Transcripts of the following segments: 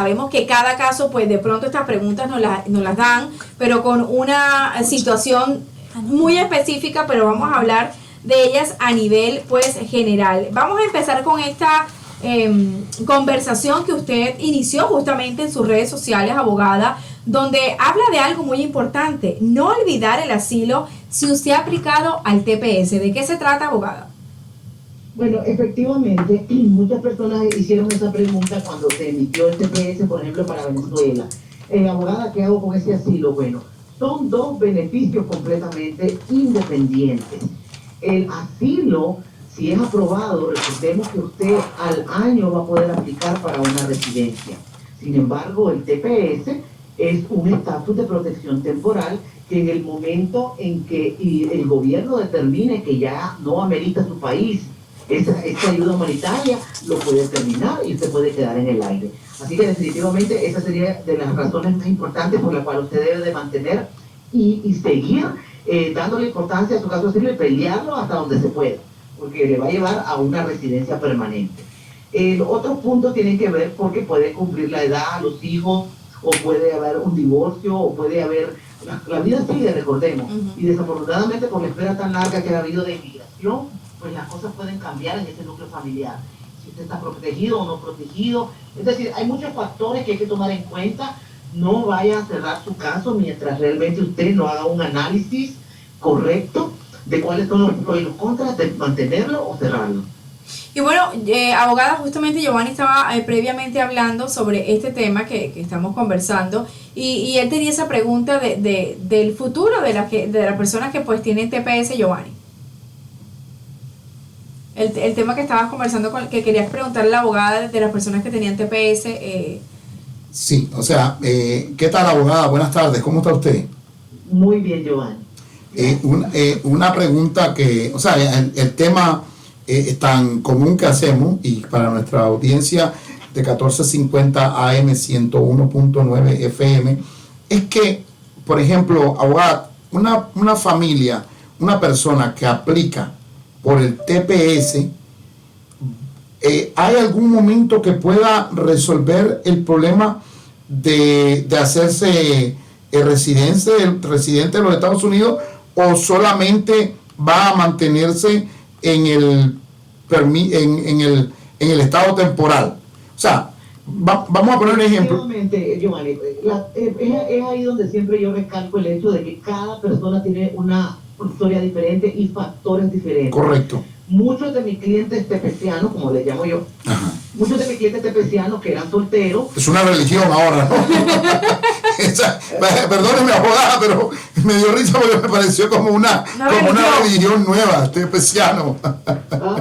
Sabemos que cada caso, pues de pronto estas preguntas nos las dan, pero con una situación muy específica, pero vamos a hablar de ellas a nivel pues general. Vamos a empezar con esta conversación que usted inició justamente en sus redes sociales, abogada, donde habla de algo muy importante: no olvidar el asilo si usted ha aplicado al TPS. ¿De qué se trata, abogada? Bueno, efectivamente, muchas personas hicieron esa pregunta cuando se emitió el TPS, por ejemplo, para Venezuela. Abogada, ¿qué hago con ese asilo? Bueno, son dos beneficios completamente independientes. El asilo, si es aprobado, recordemos que usted al año va a poder aplicar para una residencia. Sin embargo, el TPS es un estatus de protección temporal que en el momento en que el gobierno determine que ya no amerita su país esta ayuda humanitaria, lo puede terminar y usted puede quedar en el aire. Así que definitivamente esa sería de las razones más importantes por las cuales usted debe de mantener y seguir dándole importancia a su caso de asilo y pelearlo hasta donde se pueda, porque le va a llevar a una residencia permanente. Otros puntos tienen que ver porque puede cumplir la edad, los hijos, o puede haber un divorcio, o puede haber... La vida sigue, recordemos, y desafortunadamente por la espera tan larga que ha habido de inmigración, pues las cosas pueden cambiar en ese núcleo familiar. Si usted está protegido o no protegido. Es decir, hay muchos factores que hay que tomar en cuenta. No vaya a cerrar su caso mientras realmente usted no haga un análisis correcto de cuáles son los pros y los contras de mantenerlo o cerrarlo. Y bueno, abogada, justamente Giovanni estaba previamente hablando sobre este tema que estamos conversando, y él tenía esa pregunta del futuro de las personas que pues tienen TPS, Giovanni. El tema que estabas conversando, que querías preguntarle a la abogada de las personas que tenían TPS. Sí, o sea, ¿qué tal, abogada? Buenas tardes, ¿cómo está usted? Muy bien, Giovanni. Una pregunta que, o sea, el tema tan común que hacemos, y para nuestra audiencia de 1450 AM 101.9 FM, es que, por ejemplo, abogada, una familia, una persona que aplica por el TPS, ¿hay algún momento que pueda resolver el problema de hacerse residente de los Estados Unidos, o solamente va a mantenerse en el estado temporal? O sea, vamos a poner un ejemplo. Giovanni, es ahí donde siempre yo recalco el hecho de que cada persona tiene una historia diferente y factores diferentes. Correcto. Muchos de mis clientes tepecianos, como les llamo yo, muchos de mis clientes tepecianos que eran solteros. Es una religión ahora, ¿no? Perdóneme, abogada, pero me dio risa porque me pareció como una religión nueva, tepeciano.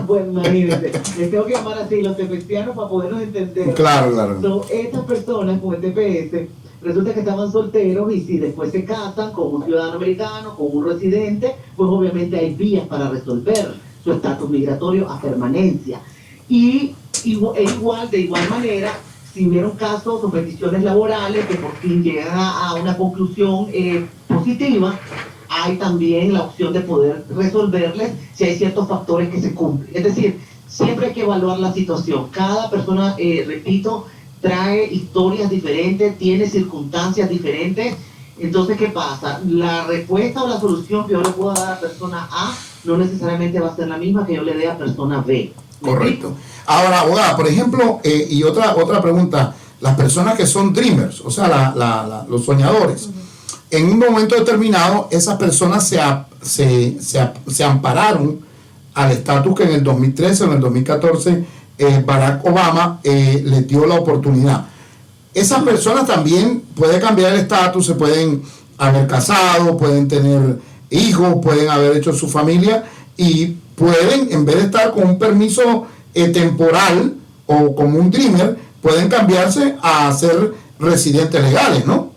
Bueno, imagínense, les tengo que llamar así, los tepecianos, para podernos entender. Claro. So, estas personas con el TPS, resulta que estaban solteros, y si después se casan con un ciudadano americano, con un residente, pues obviamente hay vías para resolver su estatus migratorio a permanencia. Y de igual manera, si hubieron casos o peticiones laborales que por fin llegan a una conclusión positiva, hay también la opción de poder resolverles si hay ciertos factores que se cumplen. Es decir, siempre hay que evaluar la situación. Cada persona, repito, trae historias diferentes, tiene circunstancias diferentes. Entonces, ¿qué pasa? La respuesta o la solución que yo le puedo dar a persona A no necesariamente va a ser la misma que yo le dé a persona B. Correcto. Ahora, abogada, por ejemplo, y otra pregunta, las personas que son dreamers, o sea, los soñadores, en un momento determinado, esas personas se ampararon al estatus que en el 2013 o en el 2014 Barack Obama les dio la oportunidad. Esas personas también pueden cambiar el estatus, se pueden haber casado, pueden tener hijos, pueden haber hecho su familia, y pueden, en vez de estar con un permiso temporal o como un dreamer, pueden cambiarse a ser residentes legales, ¿no?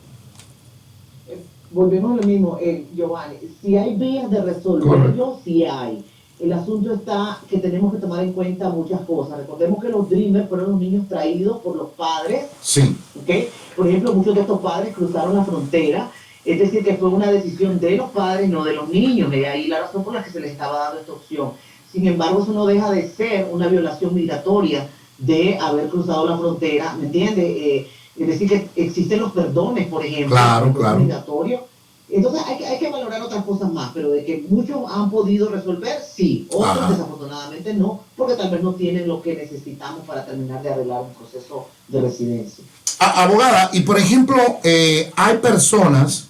Volvemos a lo mismo, Giovanni. Si hay vías de resolverlo, sí hay. El asunto está que tenemos que tomar en cuenta muchas cosas. Recordemos que los dreamers fueron los niños traídos por los padres. Sí. ¿Okay? Por ejemplo, muchos de estos padres cruzaron la frontera. Es decir, que fue una decisión de los padres, no de los niños. Y ahí la razón por la que se les estaba dando esta opción. Sin embargo, eso no deja de ser una violación migratoria de haber cruzado la frontera, ¿me entiende? Es decir, que existen los perdones, por ejemplo, Claro, que es claro. obligatorio. Entonces hay que valorar otras cosas más, pero de que muchos han podido resolver, sí. Otros Ajá. desafortunadamente no, porque tal vez no tienen lo que necesitamos para terminar de arreglar un proceso de residencia. Abogada, y por ejemplo, hay personas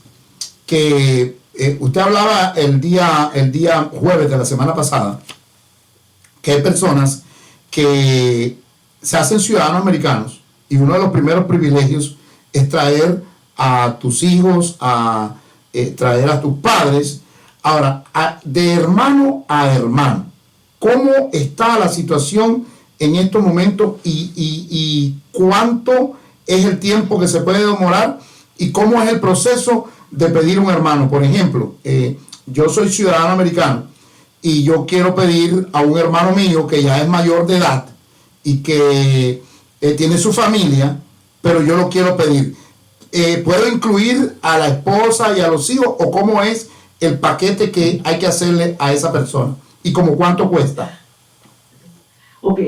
que usted hablaba el día jueves de la semana pasada, que hay personas que se hacen ciudadanos americanos y uno de los primeros privilegios es traer a tus hijos, traer a tus padres. Ahora, de hermano a hermano, ¿cómo está la situación en estos momentos y cuánto es el tiempo que se puede demorar y cómo es el proceso de pedir un hermano? Por ejemplo, yo soy ciudadano americano y yo quiero pedir a un hermano mío que ya es mayor de edad y que tiene su familia, pero yo lo quiero pedir. ¿Puedo incluir a la esposa y a los hijos o cómo es el paquete que hay que hacerle a esa persona? ¿Y como cuánto cuesta? Ok,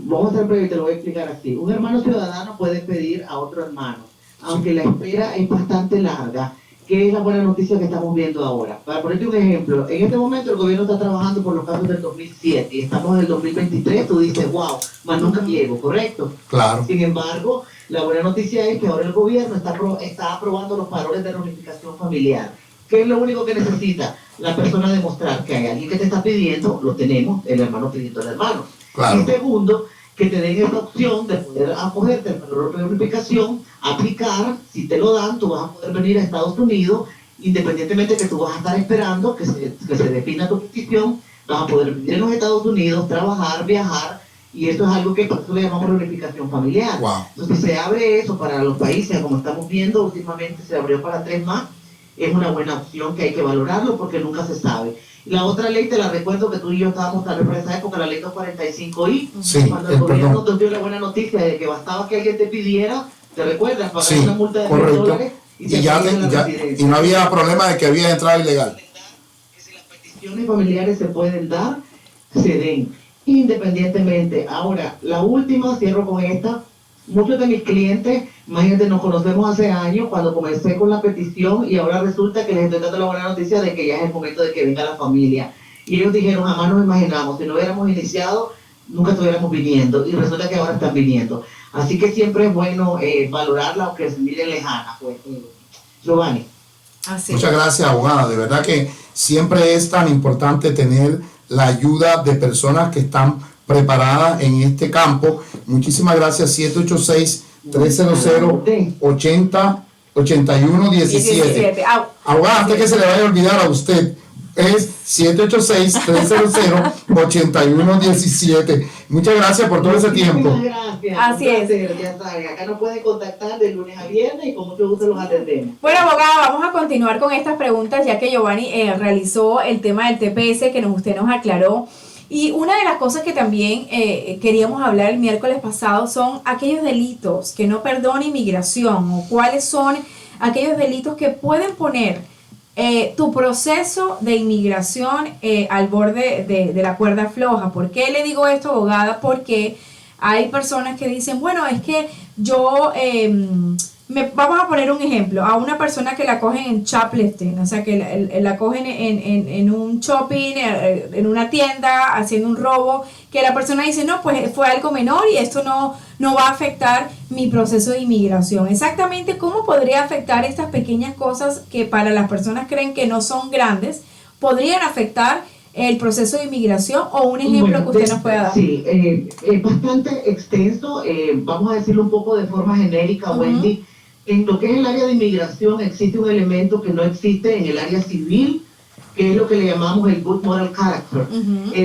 vamos a ser breve y te lo voy a explicar así. Un hermano ciudadano puede pedir a otro hermano, aunque la espera es bastante larga, que es la buena noticia que estamos viendo ahora. Para ponerte un ejemplo, en este momento el gobierno está trabajando por los casos del 2007 y estamos en el 2023, tú dices, wow, más nunca llego, ¿correcto? Claro. Sin embargo, la buena noticia es que ahora el gobierno está aprobando los valores de reunificación familiar. ¿Qué es lo único que necesita? La persona demostrar que hay alguien que te está pidiendo, lo tenemos, el hermano pidiendo al hermano. Claro. Y segundo, que te den esa opción de poder acogerte al valor de reunificación, aplicar, si te lo dan, tú vas a poder venir a Estados Unidos, independientemente que tú vas a estar esperando que se defina tu petición, vas a poder vivir en los Estados Unidos, trabajar, viajar, y eso es algo que por eso le llamamos reunificación familiar. Wow. Entonces se abre eso para los países, como estamos viendo, últimamente se abrió para 3 más, es una buena opción que hay que valorarlo porque nunca se sabe. La otra ley, te la recuerdo que tú y yo estábamos tal vez por esa época, la ley 245I, Sí, cuando el gobierno perdón. nos dio la buena noticia de que bastaba que alguien te pidiera, ¿te recuerdas? Pagar Sí, una multa de correcto. $1000 Y te ya, ponían la y residencia. no había problema de que había entrado ilegal. Que si las peticiones familiares se pueden dar, se den, independientemente. Ahora, la última, cierro con esta. Muchos de mis clientes, imagínate, nos conocemos hace años cuando comencé con la petición y ahora resulta que les estoy dando la buena noticia de que ya es el momento de que venga la familia. Y ellos dijeron, jamás nos imaginamos, si no hubiéramos iniciado, nunca estuviéramos viniendo. Y resulta que ahora están viniendo. Así que siempre es bueno valorarla, aunque se mire lejana. Pues, Giovanni. Así. Muchas gracias, abogada. De verdad que siempre es tan importante tener la ayuda de personas que están preparadas en este campo. Muchísimas gracias. 786-300-80-81-17. Abogada, antes que se le vaya a olvidar a usted, es 786-300-81-17. Muchas gracias por todo ese tiempo. Muchas gracias. Así es. Ya saben, acá nos pueden contactar de lunes a viernes y con mucho gusto los atendemos. Bueno, abogada, vamos a continuar con estas preguntas ya que Giovanni realizó el tema del TPS que usted nos aclaró. Y una de las cosas que también queríamos hablar el miércoles pasado son aquellos delitos que no perdona inmigración o cuáles son aquellos delitos que pueden poner tu proceso de inmigración al borde de la cuerda floja. ¿Por qué le digo esto, abogada? Porque hay personas que dicen, bueno, es que yo, vamos a poner un ejemplo, a una persona que la cogen en shoplifting, o sea, que la cogen en un shopping, en una tienda, haciendo un robo, que la persona dice, no, pues fue algo menor y esto no va a afectar mi proceso de inmigración. Exactamente, ¿cómo podría afectar estas pequeñas cosas que para las personas creen que no son grandes, podrían afectar el proceso de inmigración? O un ejemplo que usted nos pueda dar. Sí, es bastante extenso, vamos a decirlo un poco de forma genérica, Wendy. En lo que es el área de inmigración existe un elemento que no existe en el área civil, que es lo que le llamamos el good moral character,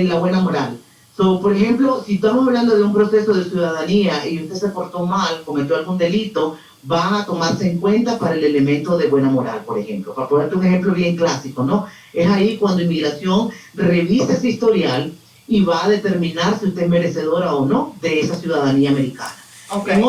la buena moral. Por ejemplo, si estamos hablando de un proceso de ciudadanía y usted se portó mal, cometió algún delito, va a tomarse en cuenta para el elemento de buena moral, por ejemplo. Para ponerte un ejemplo bien clásico, ¿no? Es ahí cuando inmigración revisa ese historial y va a determinar si usted es merecedora o no de esa ciudadanía americana. Okay. En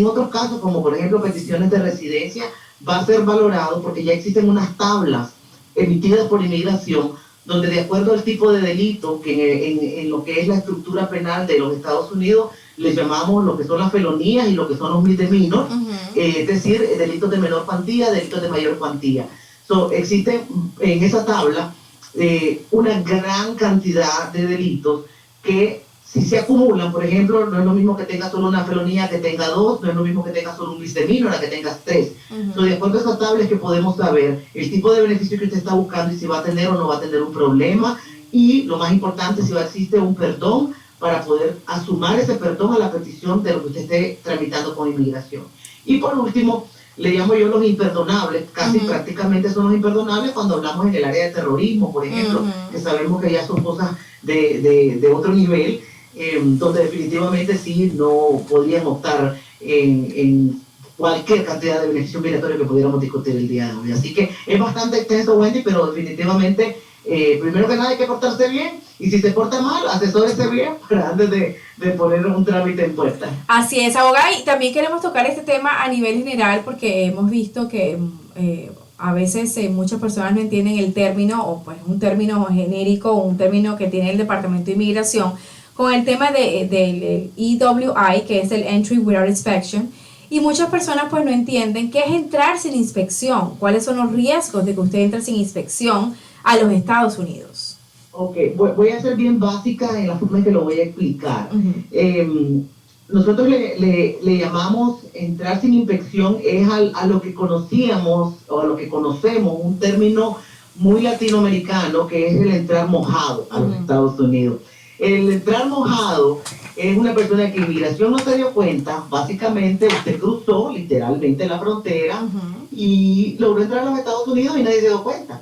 otros casos, como por ejemplo peticiones de residencia, va a ser valorado porque ya existen unas tablas emitidas por inmigración donde de acuerdo al tipo de delito que en lo que es la estructura penal de los Estados Unidos les llamamos lo que son las felonías y lo que son los misdemeanors, es decir, delitos de menor cuantía, delitos de mayor cuantía. Existe en esa tabla una gran cantidad de delitos que si se acumulan, por ejemplo, no es lo mismo que tenga solo una felonía que tenga 2, no es lo mismo que tenga solo un misdemeanor a que tengas 3. De acuerdo a esa tabla es que podemos saber el tipo de beneficio que usted está buscando y si va a tener o no va a tener un problema, y lo más importante, si existe un perdón para poder sumar ese perdón a la petición de lo que usted esté tramitando con inmigración. Y por último, le llamo yo los imperdonables, casi prácticamente son los imperdonables cuando hablamos en el área de terrorismo, por ejemplo, que sabemos que ya son cosas de otro nivel, donde definitivamente sí no podrían optar en cualquier cantidad de beneficios migratorios que pudiéramos discutir el día de hoy. Así que es bastante extenso, Wendy, pero definitivamente, primero que nada hay que portarse bien, y si se porta mal, asesórese bien para antes de poner un trámite en puerta. Así es, abogada, y también queremos tocar este tema a nivel general porque hemos visto que a veces muchas personas no entienden el término, o pues un término genérico, o un término que tiene el Departamento de Inmigración, con el tema del EWI, que es el Entry Without Inspection, y muchas personas pues no entienden qué es entrar sin inspección, cuáles son los riesgos de que usted entre sin inspección a los Estados Unidos. Ok, voy a ser bien básica en la forma en que lo voy a explicar. Nosotros le llamamos entrar sin inspección, es a lo que conocíamos o a lo que conocemos, un término muy latinoamericano, que es el entrar mojado a los Estados Unidos. El entrar mojado es una persona que inmigración no se dio cuenta, básicamente usted cruzó literalmente la frontera y logró entrar a los Estados Unidos y nadie se dio cuenta.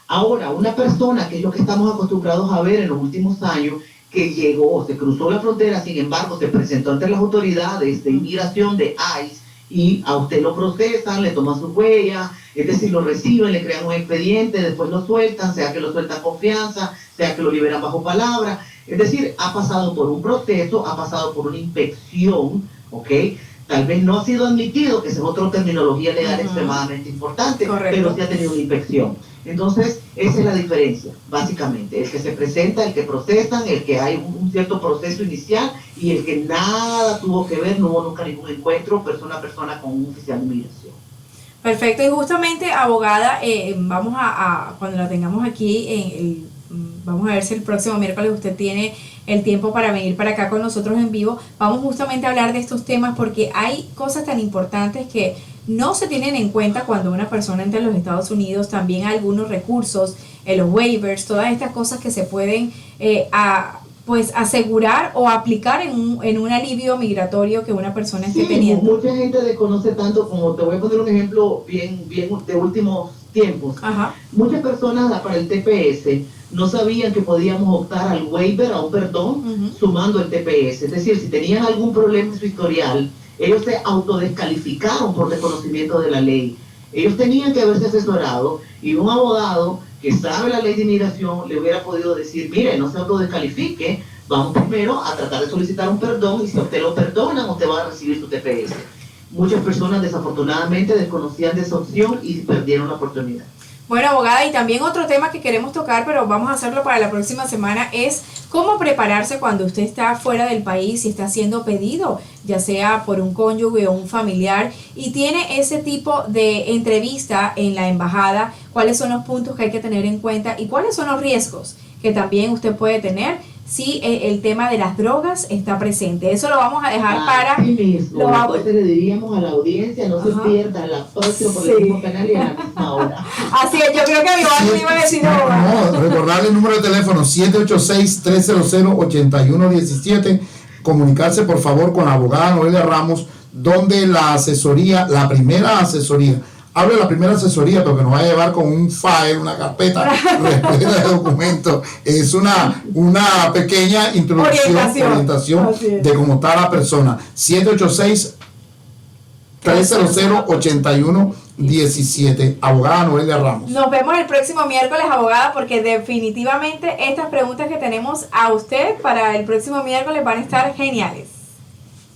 Ahora, una persona, que es lo que estamos acostumbrados a ver en los últimos años, que llegó, se cruzó la frontera, sin embargo, se presentó ante las autoridades de inmigración de ICE y a usted lo procesan, le toman sus huellas, es decir, lo reciben, le crean un expediente, después lo sueltan, sea que lo sueltan confianza, sea que lo liberan bajo palabra. Es decir, ha pasado por un proceso, ha pasado por una inspección, ¿ok? Tal vez no ha sido admitido, que esa es otra terminología legal extremadamente importante, pero sí ha tenido una inspección. Entonces, esa es la diferencia, básicamente. El que se presenta, el que procesan, el que hay un cierto proceso inicial y el que nada tuvo que ver, no hubo nunca ningún encuentro persona a persona con un oficial de inmigración. Perfecto, y justamente, abogada, vamos cuando la tengamos aquí, vamos a ver si el próximo miércoles usted tiene el tiempo para venir para acá con nosotros en vivo. Vamos justamente a hablar de estos temas porque hay cosas tan importantes que no se tienen en cuenta cuando una persona entra a los Estados Unidos. También hay algunos recursos, los waivers, todas estas cosas que se pueden pues asegurar o aplicar en un alivio migratorio que una persona esté teniendo. Mucha gente desconoce tanto, como te voy a poner un ejemplo bien de últimos tiempos. Muchas personas para el TPS no sabían que podíamos optar al waiver, a un perdón, sumando el TPS. Es decir, si tenían algún problema en su historial, ellos se autodescalificaron por desconocimiento de la ley. Ellos tenían que haberse asesorado y un abogado que sabe la ley de inmigración le hubiera podido decir, mire, no se autodescalifique, vamos primero a tratar de solicitar un perdón y si a usted lo perdonan, usted va a recibir su TPS. Muchas personas desafortunadamente desconocían de esa opción y perdieron la oportunidad. Bueno, abogada, y también otro tema que queremos tocar, pero vamos a hacerlo para la próxima semana, es cómo prepararse cuando usted está fuera del país y está siendo pedido, ya sea por un cónyuge o un familiar, y tiene ese tipo de entrevista en la embajada. ¿Cuáles son los puntos que hay que tener en cuenta y cuáles son los riesgos que también usted puede tener si el tema de las drogas está presente? Eso lo vamos a dejar para... Así mismo, entonces le diríamos a la audiencia, no se pierda la próxima por el mismo canal y a la misma hora. Así es, yo creo que mi barco iba a decir ahora. No, recordarle el número de teléfono 786-300-8117. Comunicarse por favor con la abogada Noelia Ramos, donde la asesoría, la primera asesoría, hablo de la primera asesoría, pero que nos va a llevar con un file, una carpeta repleta de documentos. Es una pequeña introducción, orientación de cómo está la persona. 786-300-8117. Abogada Noelia Ramos. Nos vemos el próximo miércoles, abogada, porque definitivamente estas preguntas que tenemos a usted para el próximo miércoles van a estar geniales.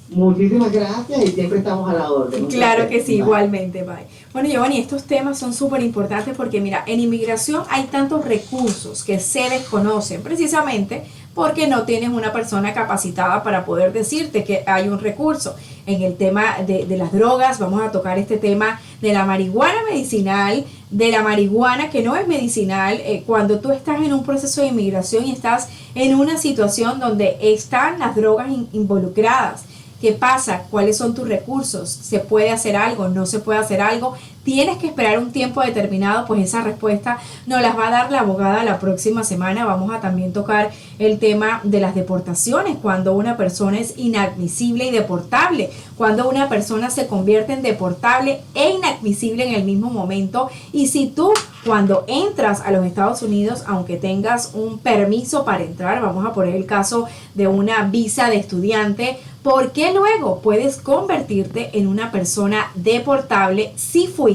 Muchísimas gracias y siempre estamos a la orden. Claro que sí, igualmente, bye. Bueno, Giovanni, estos temas son súper importantes porque, mira, en inmigración hay tantos recursos que se desconocen precisamente porque no tienes una persona capacitada para poder decirte que hay un recurso. En el tema de las drogas, vamos a tocar este tema de la marihuana medicinal, de la marihuana que no es medicinal, cuando tú estás en un proceso de inmigración y estás en una situación donde están las drogas involucradas. ¿Qué pasa? ¿Cuáles son tus recursos? ¿Se puede hacer algo? ¿No se puede hacer algo? ¿Tienes que esperar un tiempo determinado? Pues esa respuesta nos las va a dar la abogada la próxima semana. Vamos a también tocar el tema de las deportaciones, cuando una persona es inadmisible y deportable, cuando una persona se convierte en deportable e inadmisible en el mismo momento. Y si tú, cuando entras a los Estados Unidos, aunque tengas un permiso para entrar, vamos a poner el caso de una visa de estudiante, ¿por qué luego puedes convertirte en una persona deportable si fuiste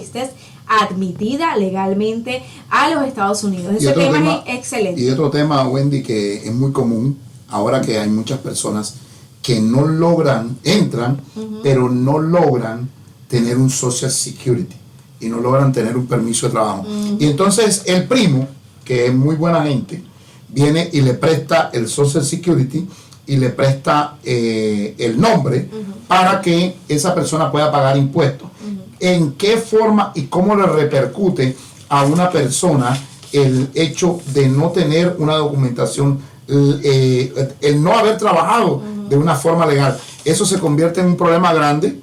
admitida legalmente a los Estados Unidos? Ese tema es excelente. Y otro tema, Wendy, que es muy común ahora que hay muchas personas que no logran, entran, pero no logran tener un Social Security y no logran tener un permiso de trabajo. Y entonces el primo, que es muy buena gente, viene y le presta el Social Security y le presta el nombre para que esa persona pueda pagar impuestos. ¿En qué forma y cómo le repercute a una persona el hecho de no tener una documentación, el no haber trabajado de una forma legal? Eso se convierte en un problema grande.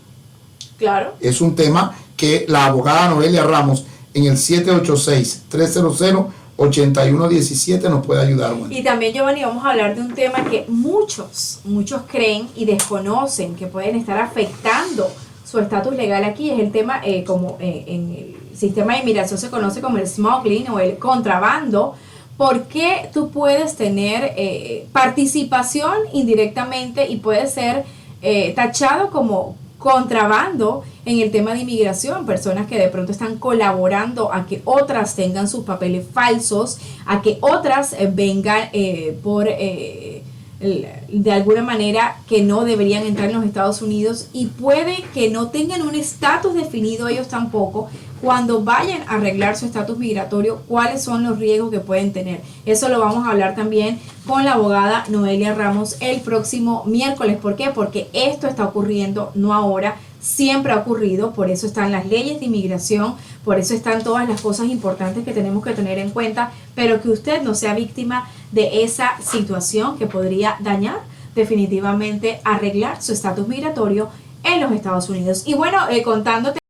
Claro. Es un tema que la abogada Noelia Ramos en el 786-300-8117 nos puede ayudar. Bueno. Y también, Giovanni, vamos a hablar de un tema que muchos creen y desconocen que pueden estar afectando su estatus legal aquí. Es el tema, como en el sistema de inmigración se conoce como el smuggling o el contrabando. ¿Por qué tú puedes tener participación indirectamente y puede ser tachado como contrabando en el tema de inmigración? Personas que de pronto están colaborando a que otras tengan sus papeles falsos, a que otras vengan de alguna manera que no deberían entrar en los Estados Unidos, y puede que no tengan un estatus definido ellos tampoco. Cuando vayan a arreglar su estatus migratorio, ¿cuáles son los riesgos que pueden tener? Eso lo vamos a hablar también con la abogada Noelia Ramos el próximo miércoles. ¿Por qué? Porque esto está ocurriendo no ahora, siempre ha ocurrido. Por eso están las leyes de inmigración, por eso están todas las cosas importantes que tenemos que tener en cuenta, pero que usted no sea víctima de esa situación que podría dañar definitivamente arreglar su estatus migratorio en los Estados Unidos. Y bueno, contándote